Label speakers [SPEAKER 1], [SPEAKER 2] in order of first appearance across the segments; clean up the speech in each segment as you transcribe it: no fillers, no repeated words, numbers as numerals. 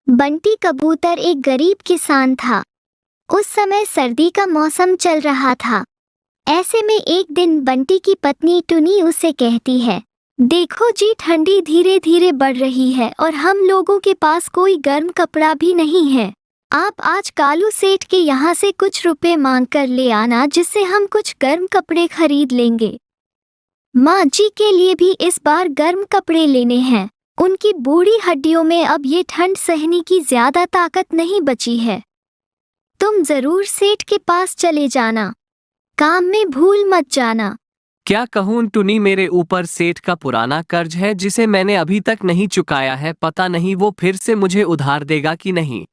[SPEAKER 1] बंटी कबूतर एक गरीब किसान था। उस समय सर्दी का मौसम चल रहा था। ऐसे में एक दिन बंटी की पत्नी टुनी उसे कहती है, देखो जी, ठंडी धीरे धीरे बढ़ रही है और हम लोगों के पास कोई गर्म कपड़ा भी नहीं है। आप आज कालू सेठ के यहाँ से कुछ रुपए मांग कर ले आना, जिससे हम कुछ गर्म कपड़े खरीद लेंगे। माँ जी के लिए भी इस बार गर्म कपड़े लेने हैं। उनकी बूढ़ी हड्डियों में अब ये ठंड सहने की ज्यादा ताकत नहीं बची है। तुम जरूर सेठ के पास चले जाना, काम में भूल मत जाना।
[SPEAKER 2] क्या कहूँ टुनी, मेरे ऊपर सेठ का पुराना कर्ज है जिसे मैंने अभी तक नहीं चुकाया है। पता नहीं वो फिर से मुझे उधार देगा कि नहीं।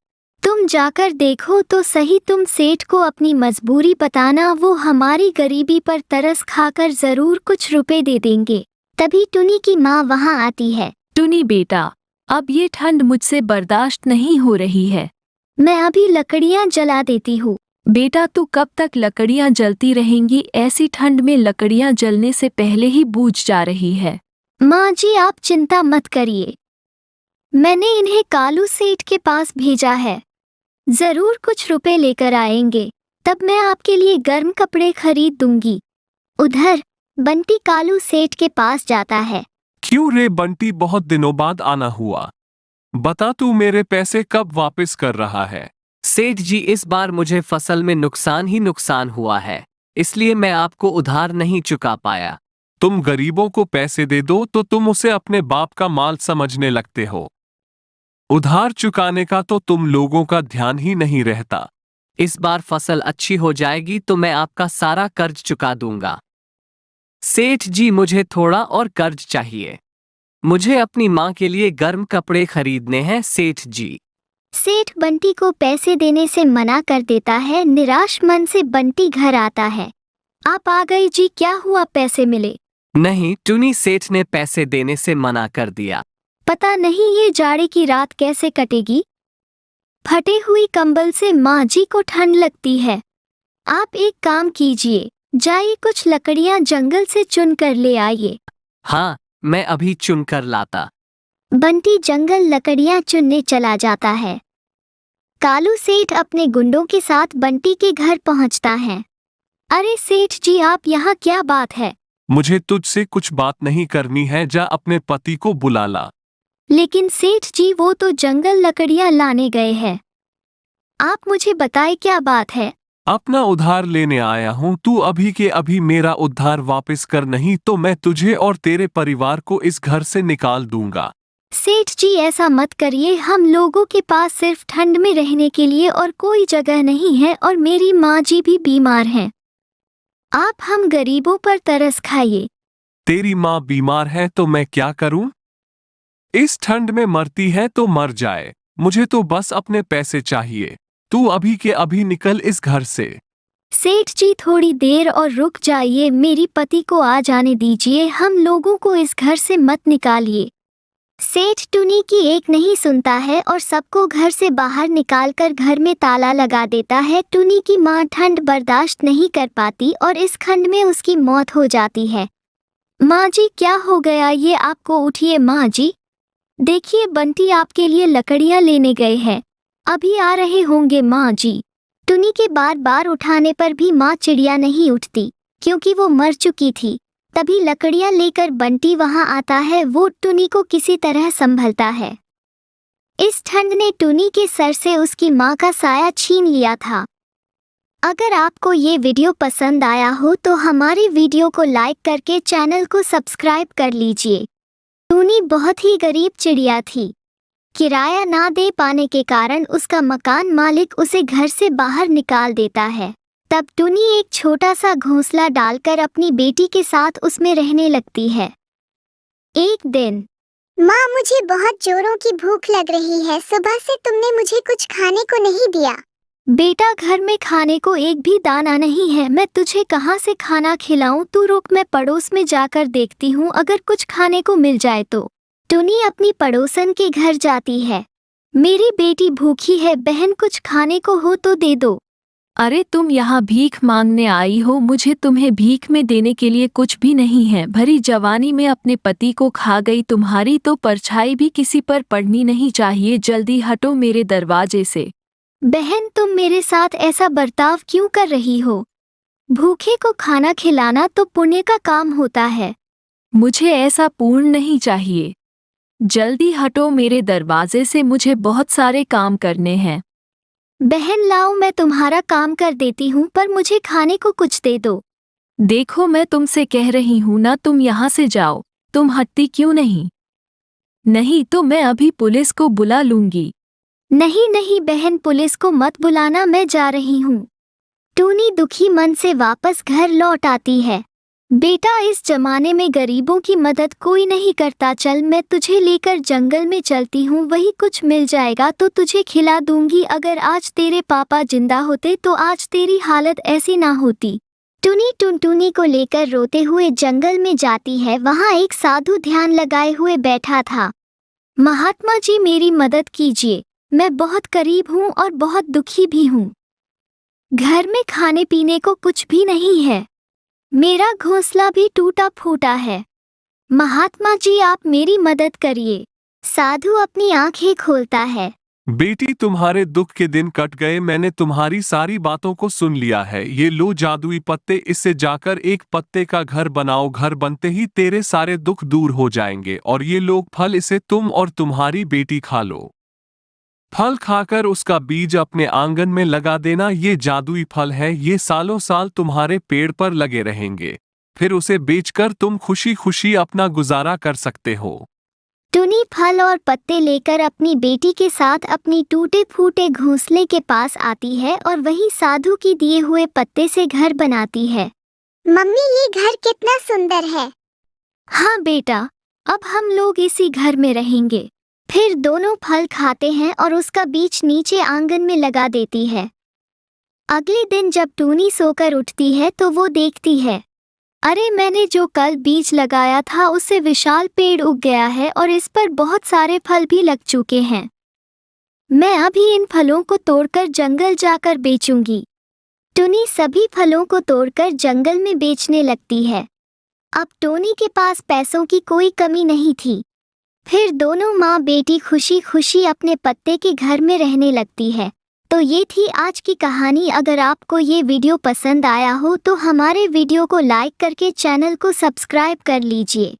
[SPEAKER 1] तुम जाकर देखो तो सही, तुम सेठ को अपनी मजबूरी बताना, वो हमारी गरीबी पर तरस खाकर जरूर कुछ रुपए दे देंगे। तभी टुनी की माँ वहाँ आती है।
[SPEAKER 3] टुनी बेटा, अब ये ठंड मुझसे बर्दाश्त नहीं हो रही है।
[SPEAKER 1] मैं अभी लकड़ियाँ जला देती हूँ।
[SPEAKER 3] बेटा, तू कब तक लकड़ियाँ जलती रहेंगी? ऐसी ठंड में लकड़ियाँ जलने से पहले ही बुझ जा रही है।
[SPEAKER 1] माँ जी, आप चिंता मत करिए, मैंने इन्हें कालू सेठ के पास भेजा है, जरूर कुछ रुपए लेकर आएंगे, तब मैं आपके लिए गर्म कपड़े खरीद दूंगी। उधर बंटी कालू सेठ के पास जाता है।
[SPEAKER 4] क्यों रे बंटी, बहुत दिनों बाद आना हुआ। बता, तू मेरे पैसे कब वापस कर रहा है?
[SPEAKER 2] सेठ जी, इस बार मुझे फसल में नुकसान ही नुकसान हुआ है, इसलिए मैं आपको उधार नहीं चुका पाया।
[SPEAKER 4] तुम गरीबों को पैसे दे दो तो तुम उसे अपने बाप का माल समझने लगते हो। उधार चुकाने का तो तुम लोगों का ध्यान ही नहीं रहता।
[SPEAKER 2] इस बार फसल अच्छी हो जाएगी तो मैं आपका सारा कर्ज चुका दूंगा। सेठ जी, मुझे थोड़ा और कर्ज चाहिए। मुझे अपनी माँ के लिए गर्म कपड़े खरीदने हैं सेठ जी।
[SPEAKER 1] सेठ बंटी को पैसे देने से मना कर देता है। निराश मन से बंटी घर आता है। आप आ गई जी, क्या हुआ, पैसे मिले?
[SPEAKER 2] नहीं टुनी, सेठ ने पैसे देने से मना कर दिया।
[SPEAKER 1] पता नहीं ये जाड़े की रात कैसे कटेगी। फटे हुई कंबल से माँ जी को ठंड लगती है। आप एक काम कीजिए, जाइए कुछ लकड़ियाँ जंगल से चुन कर ले आइए।
[SPEAKER 2] हाँ, मैं अभी चुन कर लाता।
[SPEAKER 1] बंटी जंगल लकड़ियाँ चुनने चला जाता है। कालू सेठ अपने गुंडों के साथ बंटी के घर पहुँचता है। अरे सेठ जी, आप यहाँ, क्या बात है?
[SPEAKER 4] मुझे तुझसे कुछ बात नहीं करनी है, जा अपने पति को बुला ला।
[SPEAKER 1] लेकिन सेठ जी, वो तो जंगल लकड़ियाँ लाने गए हैं। आप मुझे बताएं क्या बात है?
[SPEAKER 4] अपना उधार लेने आया हूँ, तू अभी के अभी मेरा उधार वापस कर, नहीं तो मैं तुझे और तेरे परिवार को इस घर से निकाल दूंगा।
[SPEAKER 1] सेठ जी, ऐसा मत करिए, हम लोगों के पास सिर्फ ठंड में रहने के लिए और कोई जगह नहीं है, और मेरी माँ जी भी बीमार हैं। आप हम गरीबों पर तरस खाइए।
[SPEAKER 4] तेरी माँ बीमार है तो मैं क्या करूं? इस ठंड में मरती है तो मर जाए, मुझे तो बस अपने पैसे चाहिए। तू अभी के अभी निकल इस घर से।
[SPEAKER 1] सेठ जी, थोड़ी देर और रुक जाइए, मेरी पति को आ जाने दीजिए, हम लोगों को इस घर से मत निकालिए। सेठ टुनी की एक नहीं सुनता है और सबको घर से बाहर निकालकर घर में ताला लगा देता है। टुनी की माँ ठंड बर्दाश्त नहीं कर पाती और इस खंड में उसकी मौत हो जाती है। माँ जी, क्या हो गया ये आपको? उठिए माँ जी, देखिए बंटी आपके लिए लकड़ियाँ लेने गए हैं, अभी आ रहे होंगे माँ जी। टुनी के बार बार उठाने पर भी माँ चिड़िया नहीं उठती, क्योंकि वो मर चुकी थी। तभी लकड़ियाँ लेकर बंटी वहाँ आता है। वो टुनी को किसी तरह संभलता है। इस ठंड ने टुनी के सर से उसकी माँ का साया छीन लिया था। अगर आपको ये वीडियो पसंद आया हो तो हमारी वीडियो को लाइक करके चैनल को सब्सक्राइब कर लीजिए। टुनी बहुत ही गरीब चिड़िया थी। किराया ना दे पाने के कारण उसका मकान मालिक उसे घर से बाहर निकाल देता है। तब टुनी एक छोटा सा घोंसला डालकर अपनी बेटी के साथ उसमें रहने लगती है। एक दिन,
[SPEAKER 5] माँ, मुझे बहुत जोरों की भूख लग रही है, सुबह से तुमने मुझे कुछ खाने को नहीं दिया।
[SPEAKER 1] बेटा, घर में खाने को एक भी दाना नहीं है, मैं तुझे कहाँ से खाना खिलाऊं? तू रुक, मैं पड़ोस में जाकर देखती हूँ, अगर कुछ खाने को मिल जाए तो। टुनी अपनी पड़ोसन के घर जाती है। मेरी बेटी भूखी है बहन, कुछ खाने को हो तो दे दो।
[SPEAKER 3] अरे तुम यहाँ भीख मांगने आई हो, मुझे तुम्हें भीख में देने के लिए कुछ भी नहीं है। भरी जवानी में अपने पति को खा गई, तुम्हारी तो परछाई भी किसी पर पड़नी नहीं चाहिए। जल्दी हटो मेरे दरवाजे से।
[SPEAKER 1] बहन, तुम मेरे साथ ऐसा बर्ताव क्यों कर रही हो? भूखे को खाना खिलाना तो पुण्य का काम होता है।
[SPEAKER 3] मुझे ऐसा पूर्ण नहीं चाहिए। जल्दी हटो मेरे दरवाजे से, मुझे बहुत सारे काम करने हैं।
[SPEAKER 1] बहन लाओ, मैं तुम्हारा काम कर देती हूँ, पर मुझे खाने को कुछ दे दो।
[SPEAKER 3] देखो मैं तुमसे कह रही हूँ ना, तुम यहाँ से जाओ। तुम हटती क्यों नहीं? नहीं तो मैं अभी पुलिस को बुला लूंगी।
[SPEAKER 1] नहीं नहीं बहन, पुलिस को मत बुलाना, मैं जा रही हूँ। टूनी दुखी मन से वापस घर लौट आती है। बेटा, इस जमाने में गरीबों की मदद कोई नहीं करता। चल, मैं तुझे लेकर जंगल में चलती हूँ, वही कुछ मिल जाएगा तो तुझे खिला दूंगी। अगर आज तेरे पापा जिंदा होते तो आज तेरी हालत ऐसी ना होती। टूनी टुनटुनी को लेकर रोते हुए जंगल में जाती है। वहाँ एक साधु ध्यान लगाए हुए बैठा था। महात्मा जी, मेरी मदद कीजिए, मैं बहुत गरीब हूँ और बहुत दुखी भी हूँ। घर में खाने पीने को कुछ भी नहीं है, मेरा घोंसला भी टूटा फूटा है। महात्मा जी, आप मेरी मदद करिए। साधु अपनी आंखें खोलता है।
[SPEAKER 4] बेटी, तुम्हारे दुख के दिन कट गए। मैंने तुम्हारी सारी बातों को सुन लिया है। ये लो जादुई पत्ते, इससे जाकर एक पत्ते का घर बनाओ। घर बनते ही तेरे सारे दुख दूर हो जाएंगे। और ये लो फल, इसे तुम और तुम्हारी बेटी खा लो। फल खाकर उसका बीज अपने आंगन में लगा देना। ये जादुई फल है, ये सालों साल तुम्हारे पेड़ पर लगे रहेंगे। फिर उसे बेचकर तुम खुशी खुशी अपना गुजारा कर सकते हो।
[SPEAKER 1] टुनी फल और पत्ते लेकर अपनी बेटी के साथ अपनी टूटे फूटे घोंसले के पास आती है और वही साधु की दिए हुए पत्ते से घर बनाती है।
[SPEAKER 5] मम्मी, ये घर कितना सुंदर है।
[SPEAKER 1] हाँ बेटा, अब हम लोग इसी घर में रहेंगे। फिर दोनों फल खाते हैं और उसका बीज नीचे आंगन में लगा देती है। अगले दिन जब टूनी सोकर उठती है तो वो देखती है, अरे मैंने जो कल बीज लगाया था उससे विशाल पेड़ उग गया है और इस पर बहुत सारे फल भी लग चुके हैं। मैं अभी इन फलों को तोड़कर जंगल जाकर बेचूंगी। टूनी सभी फलों को तोड़कर जंगल में बेचने लगती है। अब टोनी के पास पैसों की कोई कमी नहीं थी। फिर दोनों माँ बेटी खुशी खुशी अपने पत्ते के घर में रहने लगती है। तो ये थी आज की कहानी। अगर आपको ये वीडियो पसंद आया हो तो हमारे वीडियो को लाइक करके चैनल को सब्सक्राइब कर लीजिए।